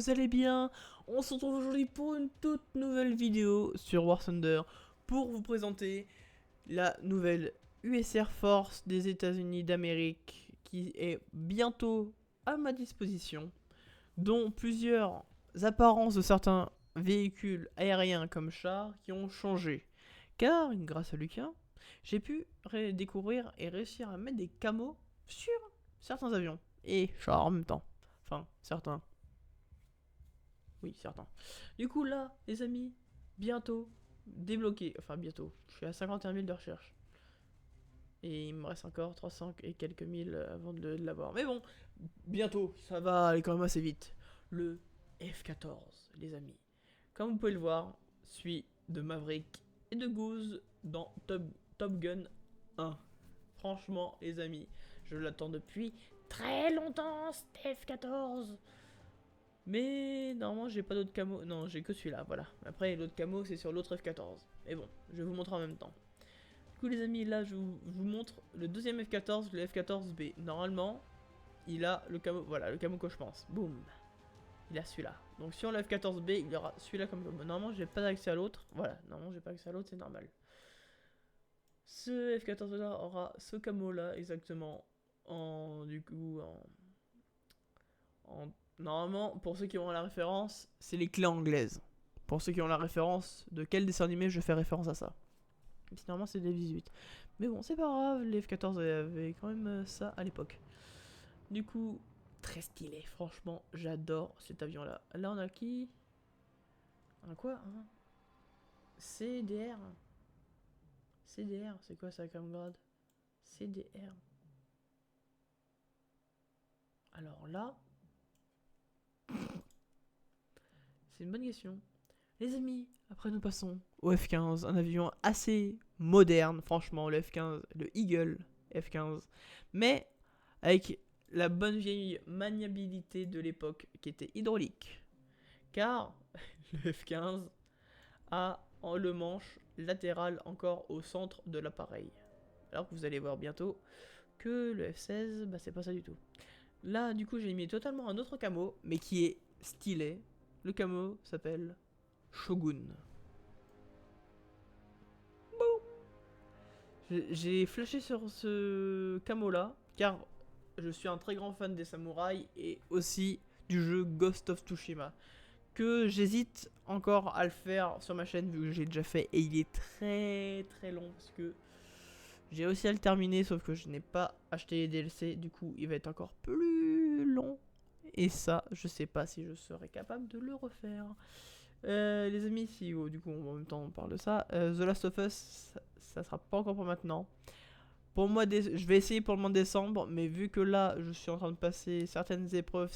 vous allez bien? On se retrouve aujourd'hui pour une toute nouvelle vidéo sur War Thunder pour vous présenter la nouvelle US Air Force des États-Unis d'Amérique qui est bientôt à ma disposition, dont plusieurs apparences de certains véhicules aériens comme chars qui ont changé. Car, grâce à Lucas, j'ai pu découvrir et réussir à mettre des camos sur certains avions et chars en même temps. Enfin, certains. Oui, certains. Du coup, là, les amis, bientôt débloqué. Enfin, bientôt. Je suis à 51 000 de recherche. Et il me reste encore 300 et quelques mille avant de l'avoir. Mais bon, bientôt, ça va aller quand même assez vite. Le F-14, les amis. Comme vous pouvez le voir, suit de Maverick et de Goose dans Top Gun 1. Franchement, les amis, je l'attends depuis très longtemps, cet F-14. Mais normalement, j'ai pas d'autres camos. Non, j'ai que celui-là, voilà. Après, l'autre camo, c'est sur l'autre F-14. Mais bon, je vais vous montrer en même temps. Du coup, les amis, là, je vous montre le deuxième F-14, le F-14B. Normalement, il a le camo, voilà, le camo que je pense. Boum. Il a celui-là. Donc, sur le F-14B, il aura celui-là comme camo. Normalement, j'ai pas accès à l'autre. Voilà, normalement, j'ai pas accès à l'autre, c'est normal. Ce F-14 là aura ce camo là exactement du coup normalement, pour ceux qui ont la référence, c'est les clés anglaises. Pour ceux qui ont la référence de quel dessin animé je fais référence à ça. Normalement, c'est des 18. Mais bon, c'est pas grave, les F-14 avaient quand même ça à l'époque. Du coup, très stylé. Franchement, j'adore cet avion là. Là, on a qui? Un quoi? CDR. CDR, c'est quoi ça comme grade? CDR. Alors là, c'est une bonne question. Les amis, après nous passons au F-15, un avion assez moderne, franchement, le F-15, le Eagle F-15, mais avec la bonne vieille maniabilité de l'époque qui était hydraulique. Car le F-15 a le manche latéral encore au centre de l'appareil. Alors que vous allez voir bientôt que le F-16, bah c'est pas ça du tout. Là, du coup, j'ai mis totalement un autre camo, mais qui est stylé. Le camo s'appelle Shogun. J'ai flashé sur ce camo là, car je suis un très grand fan des samouraïs et aussi du jeu Ghost of Tsushima, que j'hésite encore à le faire sur ma chaîne vu que j'ai déjà fait et il est très très long parce que j'ai réussi à le terminer sauf que je n'ai pas acheté les DLC, du coup il va être encore plus long et ça je sais pas si je serai capable de le refaire. Les amis, si du coup en même temps on parle de ça, The Last of Us, ça sera pas encore pour maintenant. Pour moi, je vais essayer pour le mois de décembre, mais vu que là, je suis en train de passer certaines épreuves,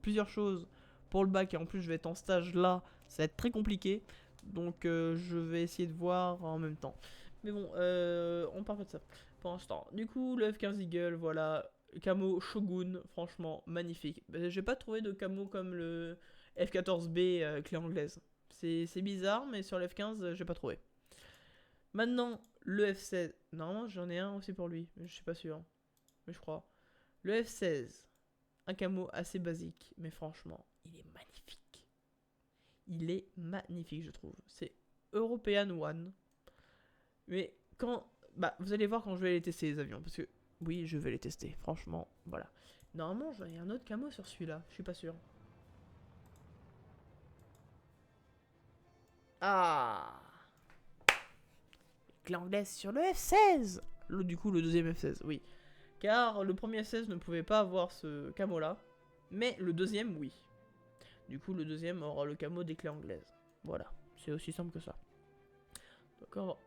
plusieurs choses pour le bac, et en plus je vais être en stage là, ça va être très compliqué. Donc je vais essayer de voir en même temps. Mais bon, on parle pas de ça pour l'instant. Du coup, le F-15 Eagle, voilà, camo Shogun, franchement magnifique. J'ai pas trouvé de camo comme le F-14B clé anglaise. C'est bizarre, mais sur le F-15, j'ai pas trouvé. Maintenant, le F-16. Normalement, j'en ai un aussi pour lui, mais je suis pas sûr. Mais je crois. Le F-16. Un camo assez basique, mais franchement, il est magnifique. Il est magnifique, je trouve. C'est European One. Mais quand. Bah, vous allez voir quand je vais les tester, les avions. Parce que, oui, je vais les tester. Franchement, voilà. Normalement, j'en ai un autre camo sur celui-là. Je suis pas sûr. Ah! Clé anglaise sur le F-16! Du coup, le deuxième F-16, oui. Car le premier F-16 ne pouvait pas avoir ce camo là, mais le deuxième oui. Du coup le deuxième aura le camo des clés anglaises. Voilà, c'est aussi simple que ça. D'accord.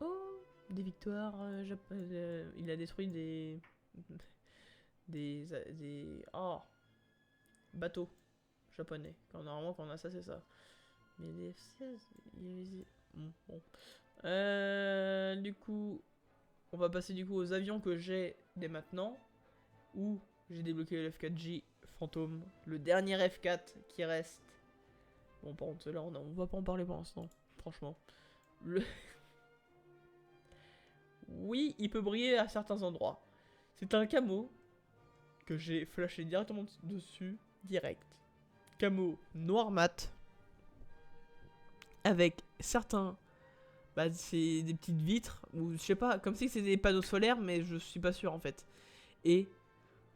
Oh, des victoires. Il a détruit des oh, bateaux japonais. Normalement quand on a ça c'est ça. Mais les F-16, bon. Du coup, on va passer du coup aux avions que j'ai dès maintenant. Où j'ai débloqué le F4J fantôme, le dernier F4 qui reste. Bon, par contre, là, on va pas en parler pour l'instant, franchement. Oui, il peut briller à certains endroits. C'est un camo que j'ai flashé directement dessus, direct. camo noir mat. Avec certains... Bah c'est des petites vitres. Ou je sais pas, comme si c'était des panneaux solaires. Mais je suis pas sûr en fait. Et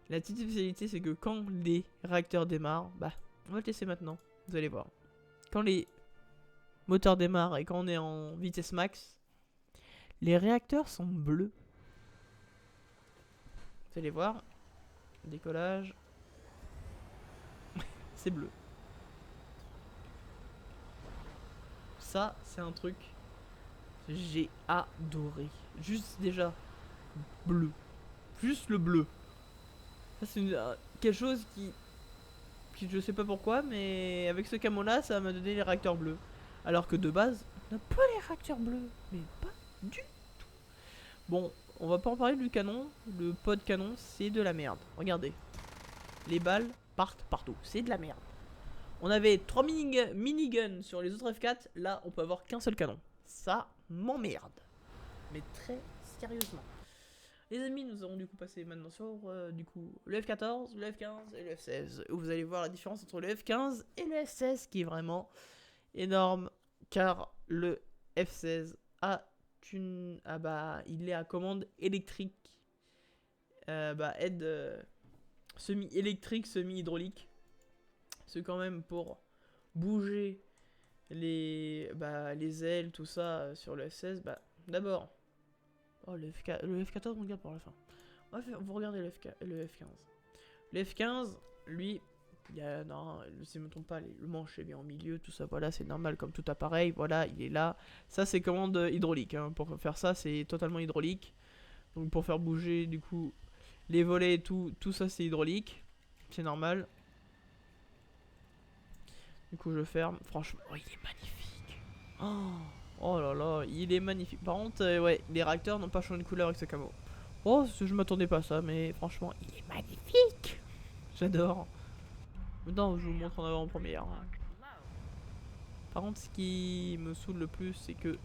la petite spécialité c'est que quand les réacteurs démarrent... Bah on va le tester maintenant. Vous allez voir. Quand les moteurs démarrent et quand on est en vitesse max... Les réacteurs sont bleus. Vous allez voir. Décollage. C'est bleu. Ça, c'est un truc. J'ai adoré. Juste déjà. Bleu. Juste le bleu. Ça, c'est quelque chose qui. Je sais pas pourquoi, mais avec ce camo là, ça m'a donné les réacteurs bleus. Alors que de base, on n'a pas les réacteurs bleus. Mais pas du tout. Bon, on va pas en parler du canon. Le pod canon, c'est de la merde. Regardez. Les balles partent partout. C'est de la merde. On avait 3 miniguns sur les autres F4. Là, on peut avoir qu'un seul canon. Ça m'emmerde. Mais très sérieusement. Les amis, nous allons du coup passer maintenant sur du coup, le F14, le F15 et le F16. Où vous allez voir la différence entre le F15 et le F16 qui est vraiment énorme. Car le F16 a une... Ah bah, il est à commande électrique. Aide semi-électrique, semi-hydraulique. C'est quand même pour bouger les ailes, tout ça sur le F16. Bah, d'abord, le F14, on regarde pour la fin. Vous regardez le F15. Le F15, lui, non, si je me trompe pas, le manche est bien au milieu, tout ça, voilà, c'est normal comme tout appareil. Voilà, il est là. Ça, c'est commande hydraulique. Hein. Pour faire ça, c'est totalement hydraulique. Donc, pour faire bouger, du coup, les volets et tout ça, c'est hydraulique. C'est normal. Du coup je ferme. Franchement, oh, il est magnifique. Oh là là, il est magnifique. Par contre, ouais, les réacteurs n'ont pas changé de couleur avec ce camo. Oh, je m'attendais pas à ça, mais franchement, il est magnifique. J'adore. Non, je vous montre en avant-première. Par contre, ce qui me saoule le plus, c'est que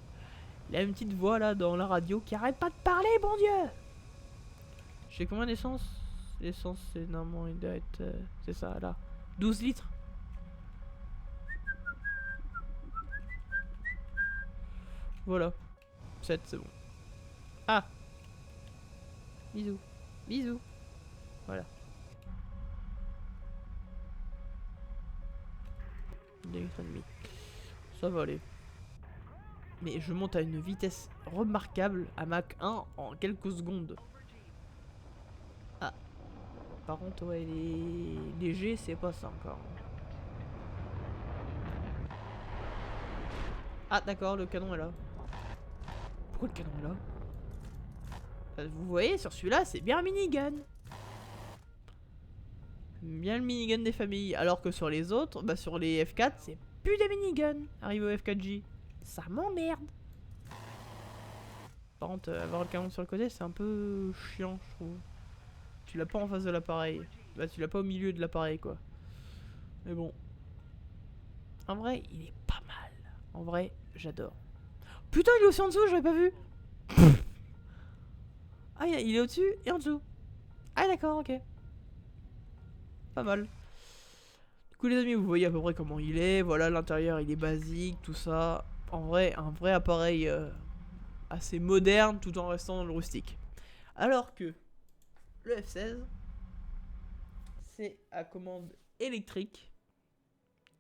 il y a une petite voix là dans la radio qui arrête pas de parler, bon Dieu. J'ai combien d'essence? L'essence, c'est normalement, il doit être... c'est ça, là. 12 litres. Voilà. 7, c'est bon. Ah! Bisous. Bisous. Voilà. 2 litres et demi. Ça va aller. Mais je monte à une vitesse remarquable à Mach 1 en quelques secondes. Ah. Par contre, ouais, les légers, c'est pas ça encore. Ah, d'accord, le canon est là. Pourquoi le canon est là? Vous voyez, sur celui-là, c'est bien un minigun. Bien le minigun des familles. Alors que sur les autres, bah sur les F4, c'est plus des miniguns. Arrivé au F4J. Ça m'emmerde. Par contre, avoir le canon sur le côté, c'est un peu chiant, je trouve. Tu l'as pas en face de l'appareil. Bah, tu l'as pas au milieu de l'appareil, quoi. Mais bon. En vrai, il est pas mal. En vrai, j'adore. Putain, il est aussi en dessous, j'avais pas vu. Ah, il est au-dessus et en dessous. Ah, d'accord, ok. Pas mal. Du coup, les amis, vous voyez à peu près comment il est. Voilà, l'intérieur, il est basique, tout ça. En vrai, un vrai appareil assez moderne tout en restant dans le rustique. Alors que le F16, c'est à commande électrique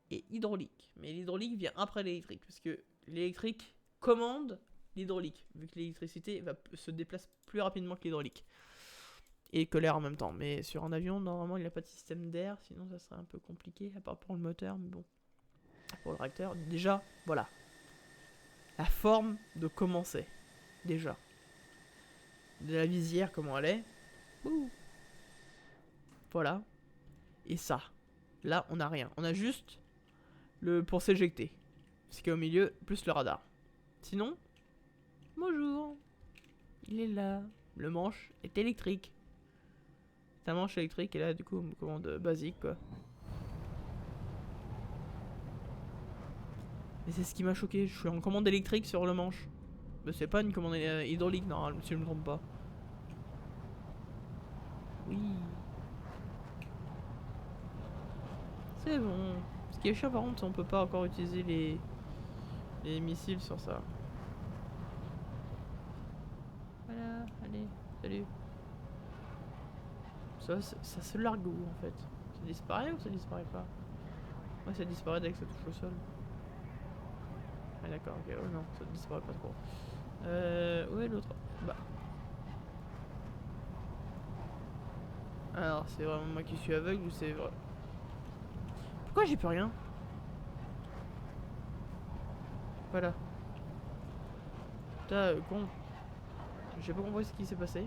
et hydraulique. Mais l'hydraulique vient après l'électrique. Parce que l'électrique commande l'hydraulique. Vu que l'électricité se déplace plus rapidement que l'hydraulique. Et que l'air en même temps. Mais sur un avion, normalement, il n'y a pas de système d'air. Sinon, ça serait un peu compliqué. À part pour le moteur. Mais bon. Pour le réacteur. Déjà, voilà. La forme de comment c'est. Déjà. De la visière, comment elle est. Ouh. Voilà. Et ça. Là, on n'a rien. On a juste le pour s'éjecter. Ce qui est au milieu, plus le radar. Sinon, bonjour. Il est là. Le manche est électrique. C'est un manche électrique et là, du coup, une commande basique, quoi. Mais c'est ce qui m'a choqué. Je suis en commande électrique sur le manche. Mais c'est pas une commande hydraulique, non, si je me trompe pas. Oui. C'est bon. qui est chiant par contre, on peut pas encore utiliser les missiles sur ça. Voilà, allez, salut. Ça se largue où en fait? Ça disparaît ou ça disparaît pas? Ouais, ça disparaît dès que ça touche le sol. Ah d'accord, ok, oh non, ça disparaît pas trop. Où est l'autre? Bah. Alors, c'est vraiment moi qui suis aveugle ou c'est vrai? Pourquoi j'ai plus rien? Voilà. Putain, con. J'ai pas compris ce qui s'est passé.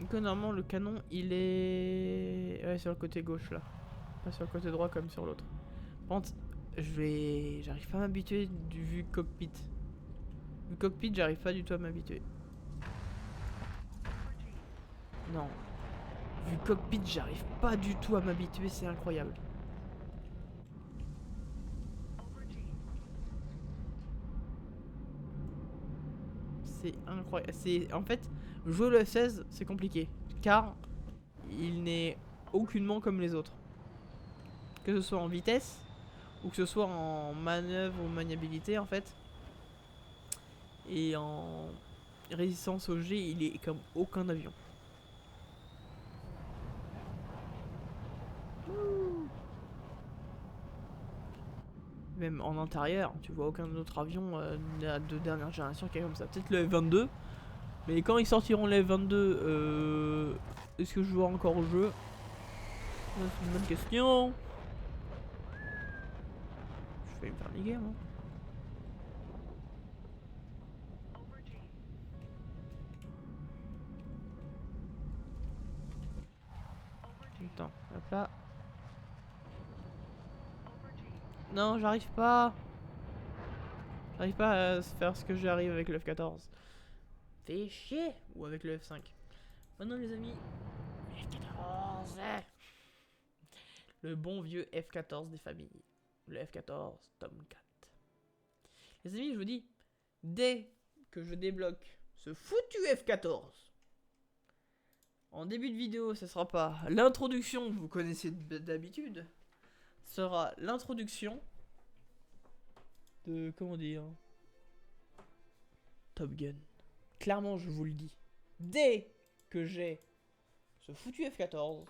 Donc normalement le canon il est... Ouais, sur le côté gauche là. Pas sur le côté droit comme sur l'autre. Par contre, j'arrive pas à m'habituer du vue cockpit. Du cockpit, j'arrive pas du tout à m'habituer. Non. Vu cockpit, j'arrive pas du tout à m'habituer, c'est incroyable. C'est incroyable. C'est en fait jouer le F16, c'est compliqué car il n'est aucunement comme les autres. Que ce soit en vitesse ou que ce soit en manœuvre ou maniabilité en fait. Et en résistance au jet, il est comme aucun avion. Même en intérieur, tu vois aucun autre avion de dernière génération qui est comme ça. Peut-être le F-22. Mais quand ils sortiront le F-22, est-ce que je jouerai encore au jeu? C'est une bonne question. Je vais me faire liguer moi. Attends, hop là. Non, j'arrive pas. J'arrive pas à faire ce que j'arrive avec le F-14. Fais chier. Ou avec le F-5. Maintenant les amis. F-14. Le bon vieux F-14 des familles. Le F-14 Tomcat. Les amis, je vous dis, dès que je débloque ce foutu F-14, en début de vidéo, ce sera pas l'introduction que vous connaissez d'habitude, ce sera l'introduction de, comment dire, Top Gun. Clairement, je vous le dis. Dès que j'ai ce foutu F-14,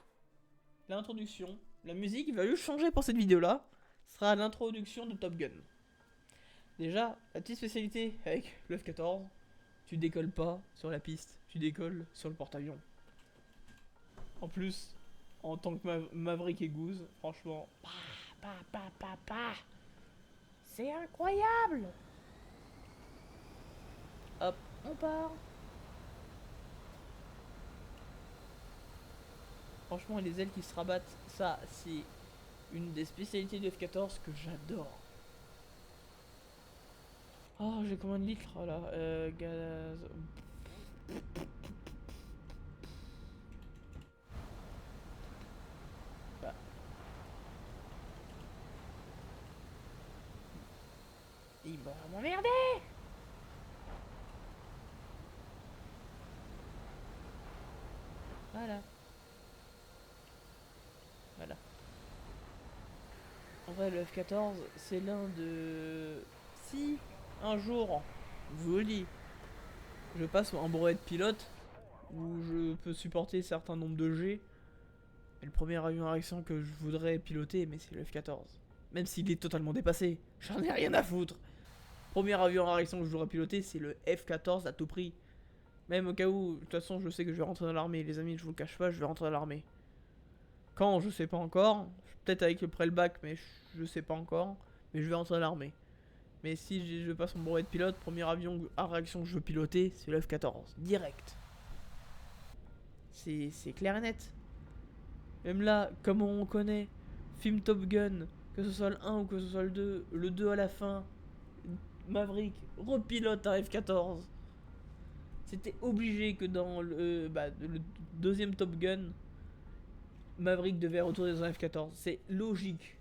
l'introduction, la musique va juste changer pour cette vidéo-là, sera l'introduction de Top Gun. Déjà, la petite spécialité avec le F-14, tu décolles pas sur la piste, tu décolles sur le porte-avions. En plus, en tant que Maverick et Goose, franchement, c'est incroyable. Hop, on part. Franchement, les ailes qui se rabattent, ça, c'est une des spécialités du F-14 que j'adore. Oh, j'ai combien de litres là? Gaz. Bah. Il va m'emmerder. Voilà. Voilà. En vrai, le F-14, c'est l'un de... Si, un jour, je vous le dis, je passe un brevet de pilote, où je peux supporter certains nombres de G, et le premier avion à réaction que je voudrais piloter, mais c'est le F-14. Même s'il est totalement dépassé, j'en ai rien à foutre. Premier avion à réaction que je voudrais piloter, c'est le F-14 à tout prix. Même au cas où, de toute façon, je sais que je vais rentrer dans l'armée. Les amis, je vous le cache pas, je vais rentrer dans l'armée. Quand, je sais pas encore. Peut-être avec le bac, mais je sais pas encore. Mais je vais rentrer dans l'armée. Mais si je passe mon brevet de pilote, premier avion à réaction que je veux piloter, c'est le F-14. Direct. C'est clair et net. Même là, comme on connaît, film Top Gun, que ce soit le 1 ou que ce soit le 2 à la fin, Maverick repilote un F-14. C'était obligé que dans le deuxième Top Gun, Maverick devait retourner dans un F-14. C'est logique.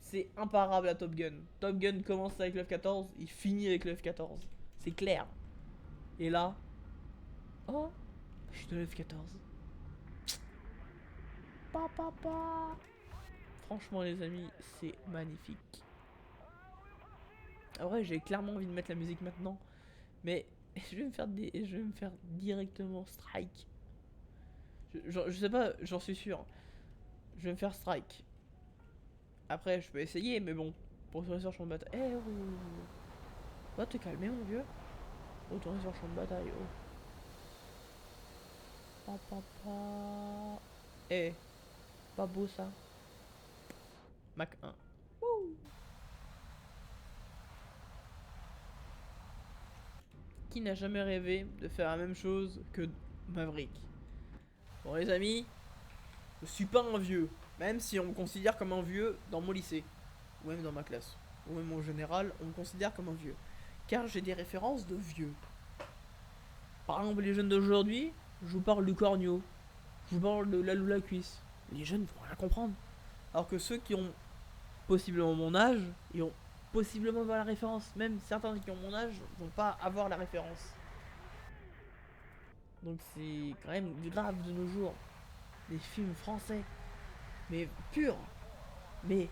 C'est imparable à Top Gun. Top Gun commence avec le F-14, il finit avec le F-14. C'est clair. Et là... Oh, je suis dans le F-14. pa, pa, pa. Franchement les amis, c'est magnifique. Ah ouais, j'ai clairement envie de mettre la musique maintenant. Mais je vais me faire directement strike. Je sais pas, j'en suis sûr. Je vais me faire strike. Après, je peux essayer, mais bon. Pour retourner sur le champ de bataille. Eh oh. Va te calmer, mon vieux. Retourner sur le champ de bataille, oh. Pa, pa, pa. Eh, pas beau ça. Mac 1. Wouh. Qui n'a jamais rêvé de faire la même chose que Maverick? Bon les amis, je suis pas un vieux. Même si on me considère comme un vieux dans mon lycée. Ou même dans ma classe. Ou même en général, on me considère comme un vieux. Car j'ai des références de vieux. Par exemple, les jeunes d'aujourd'hui, je vous parle du corneau. Je vous parle de la loula cuisse. Les jeunes vont rien comprendre. Alors que ceux qui ont possiblement mon âge, ils ont possiblement pas la référence. Même certains qui ont mon âge vont pas avoir la référence. Donc c'est quand même grave de nos jours. Des films français. Mais purs. Mais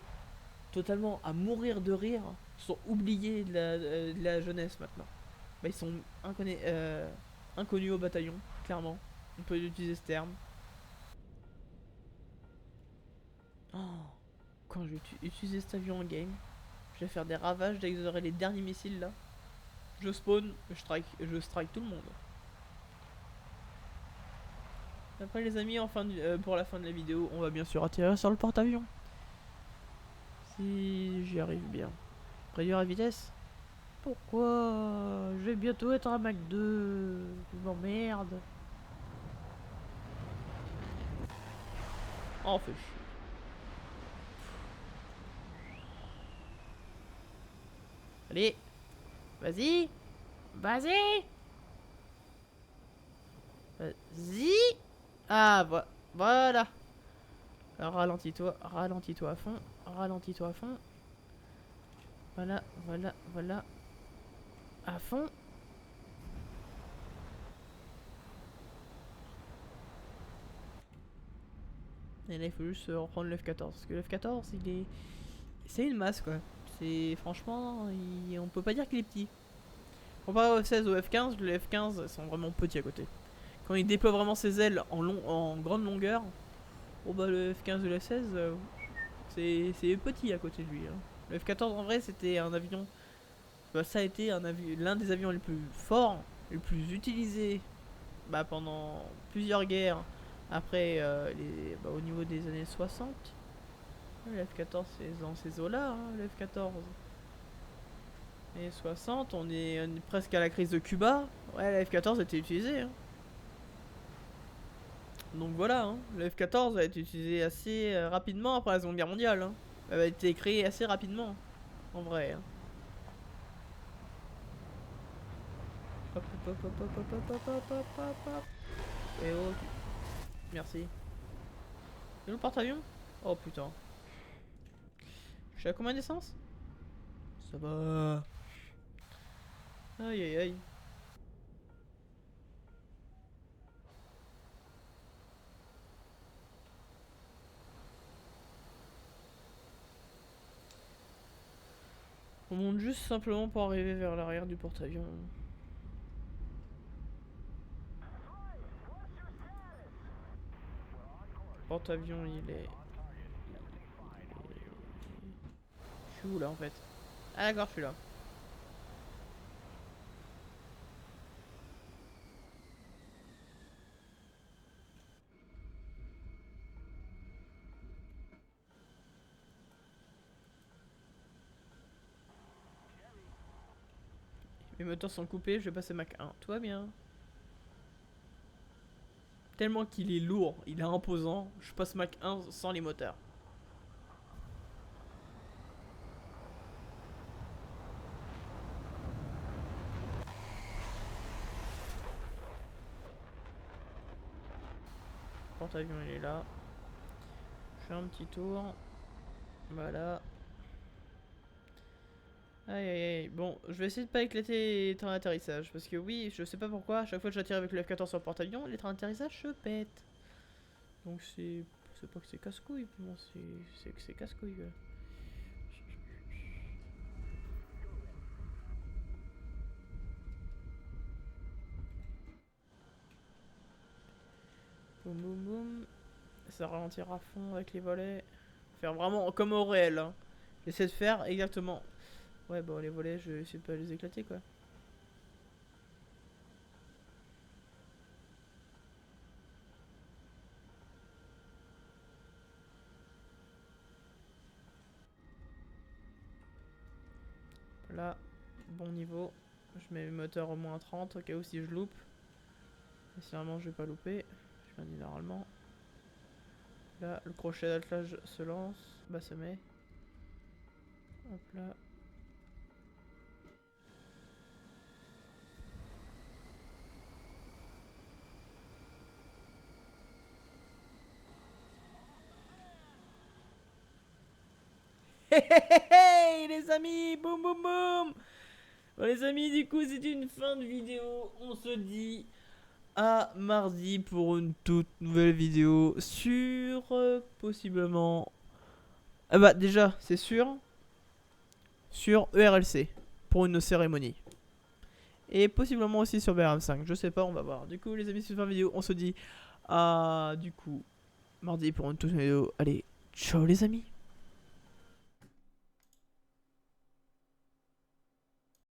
totalement à mourir de rire. Sont oubliés de la jeunesse maintenant. Bah, ils sont inconnus au bataillon, clairement. On peut utiliser ce terme. Oh, quand je vais utiliser cet avion en game, je vais faire des ravages dès que j'aurai les derniers missiles là. Je spawn, je strike tout le monde. Après les amis, pour la fin de la vidéo, on va bien sûr atterrir sur le porte-avions. Si j'y arrive bien. Réduire la vitesse. Pourquoi? Je vais bientôt être à Mach 2. Je m'emmerde. Oh, fait chier. Allez. Vas-y. Vas-y. Vas-y. Ah, voilà. Ralentis-toi à fond. Ralentis-toi à fond. Voilà, voilà, voilà. À fond. Et là, il faut juste reprendre le F14. Parce que le F14, il est... C'est une masse, quoi. C'est... Franchement, on peut pas dire qu'il est petit. Comparé au F16 ou au F15, le F15 sont vraiment petits à côté. Quand il déploie vraiment ses ailes en grande longueur, oh bah le F15 ou le F16, c'est petit à côté de lui. Hein. Le F14 en vrai c'était un avion, bah, ça a été l'un des avions les plus forts, les plus utilisés bah, pendant plusieurs guerres après au niveau des années 60. Le F14 c'est dans ces eaux là, hein, le F14. Et 60, on est presque à la crise de Cuba. Ouais, la F14 a été utilisée. Hein. Donc voilà, hein, le F14 a été utilisé assez rapidement après la Seconde Guerre mondiale. Hein. Elle a été créée assez rapidement, en vrai. Hein. Hop, hop, hop, hop, hop, hop, hop, hop, hop, hop, hop. Et oh, merci. C'est le porte-avions? Oh putain. Je suis à combien d'essence? Ça va. Aïe aïe aïe. On monte juste simplement pour arriver vers l'arrière du porte-avions. Porte-avions, il est... Je suis où là en fait? Ah d'accord, je suis là. Mes moteurs sont coupés, je vais passer Mach 1. Tout va bien. Tellement qu'il est lourd, il est imposant, je passe Mach 1 sans les moteurs. Le porte-avions il est là. Je fais un petit tour. Voilà. Aïe aïe aïe. Bon, je vais essayer de pas éclater les trains d'atterrissage. Parce que oui, je sais pas pourquoi, à chaque fois que j'attire avec le F14 sur le porte-avions, les trains d'atterrissage se pètent. Donc c'est c'est pas que c'est casse-couille, bon, c'est que c'est casse-couille. Boum boum boum. Ça ralentira à fond avec les volets. Faire vraiment comme au réel. Hein. J'essaie de faire exactement. Ouais, bon, les volets, je vais essayer de pas les éclater quoi. Là, bon niveau. Je mets le moteur au moins à 30 au cas où si je loupe. Mais si normalement je vais pas louper. Je me dis normalement. Là, le crochet d'attelage se lance. Bah, se met. Hop là. Hey, hey, hey, les amis, boum boum boum. Bon les amis, du coup c'est une fin de vidéo. On se dit à mardi pour une toute nouvelle vidéo sur possiblement... Ah bah déjà c'est sûr, sur ERLC pour une cérémonie. Et possiblement aussi sur BRM5, je sais pas, on va voir. Du coup les amis, c'est une fin de vidéo. On se dit à du coup mardi pour une toute nouvelle vidéo. Allez, ciao les amis.